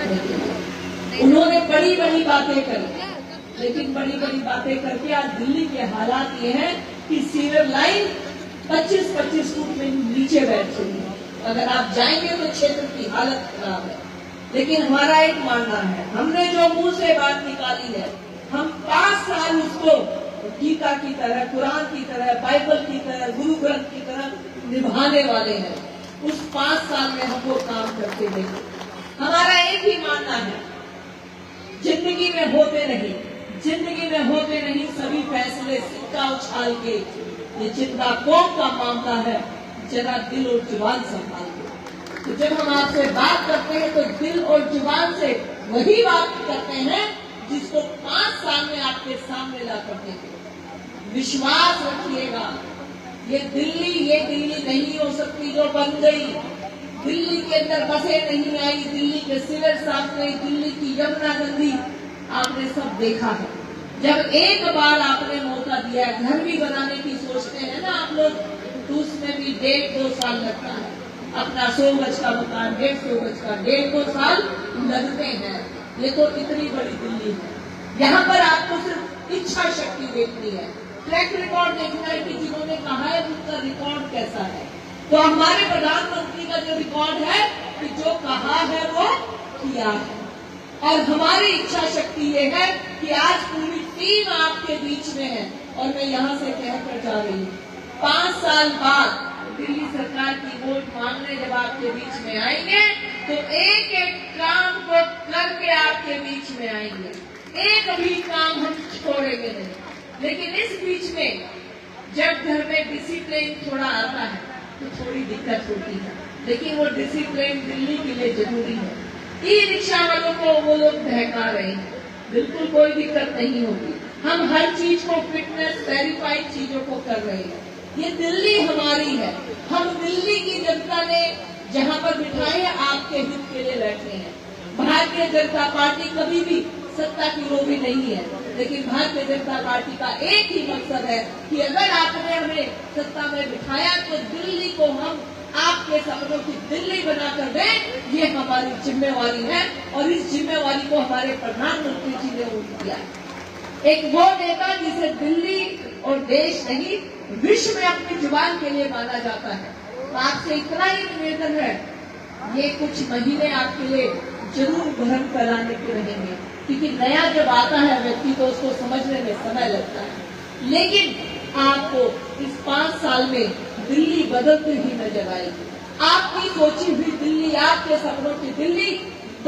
रखने के लिए। उन्होंने बड़ी बड़ी बातें करी, लेकिन बड़ी बड़ी बातें करके आज दिल्ली के हालात ये हैं कि सीवर लाइन 25-25 फुट में नीचे बैठ रही है। अगर आप जाएंगे तो क्षेत्र की हालत खराब है। लेकिन हमारा एक मानना है, हमने जो मुंह से बात निकाली है, हम 5 साल उसको गीता की तरह, कुरान की तरह, बाइबल की तरह, गुरु ग्रंथ की तरह निभाने वाले हैं। उस 5 साल में हम वो काम करके देंगे। हमारा एक ही मानना है, जिंदगी में होते नहीं सभी फैसले सिक्का उछाल के। ये जिंदा कौम का मामला है, जरा दिल और जुबान संभाल के। तो जब हम आपसे बात करते हैं तो दिल और जुबान से वही बात करते हैं जिसको 5 साल में आपके सामने ला कर देंगे। विश्वास रखिएगा, ये दिल्ली नहीं हो सकती जो बन गई। दिल्ली के अंदर बसें नहीं आई, दिल्ली के सिविल साफ नहीं, दिल्ली की यमुना गंदी आपने सब देखा है। जब एक बार आपने मौका दिया है, घर भी बनाने की सोचते हैं ना आप लोग, तो उसमें भी 1.5-2 साल लगता है। अपना 100 गज का मकान 150 गज का 1.5-2 साल लगते हैं। ये तो इतनी बड़ी दिल्ली है। यहाँ पर आपको सिर्फ इच्छा शक्ति देखनी है, ट्रैक रिकॉर्ड देखना है कि जिन्होंने कहा है उनका रिकॉर्ड कैसा है। तो हमारे प्रधानमंत्री का जो रिकॉर्ड है कि जो कहा है वो किया है। और हमारी इच्छा शक्ति ये है कि आज पूरी टीम आपके बीच में है। और मैं यहाँ से कहकर जा रही हूँ, 5 साल बाद दिल्ली सरकार की वोट मांगने जब आपके बीच में आएंगे तो एक एक काम को करके आपके बीच में आएंगे। एक भी काम हम छोड़ेंगे नहीं। लेकिन इस बीच में जब घर में डिसिप्लिन थोड़ा आता है तो थोड़ी दिक्कत होती है, लेकिन वो डिसिप्लिन दिल्ली के लिए जरूरी है। ई रिक्शा वालों को वो लोग बहका रहे हैं, बिल्कुल कोई दिक्कत नहीं होगी। हम हर चीज को फिटनेस वेरीफाइड चीजों को कर रहे हैं। ये दिल्ली हमारी है, हम दिल्ली की जनता ने जहाँ पर बिठाए हैं आपके हित के लिए बैठे हैं। भारतीय जनता पार्टी कभी भी सत्ता की लोभी नहीं है, लेकिन भारतीय जनता पार्टी का एक ही मकसद है कि अगर आपने हमें सत्ता में बिठाया तो दिल्ली को हम आपके सपनों की दिल्ली बनाकर दें। ये हमारी जिम्मेवारी है और इस जिम्मेवारी को हमारे प्रधानमंत्री जी ने उठ दिया। एक वो नेता जिसे दिल्ली और देश नहीं विश्व में अपनी जुबान के लिए माना जाता है। तो आपसे इतना ही निवेदन है, ये कुछ महीने आपके लिए जरूर भ्रम फैलाने के रहेंगे, क्योंकि नया जब आता है व्यक्ति तो उसको समझने में समय लगता है। लेकिन आपको इस 5 साल में दिल्ली बदलती ही नजर आएगी। आपकी सोची हुई दिल्ली, आपके सपनों की दिल्ली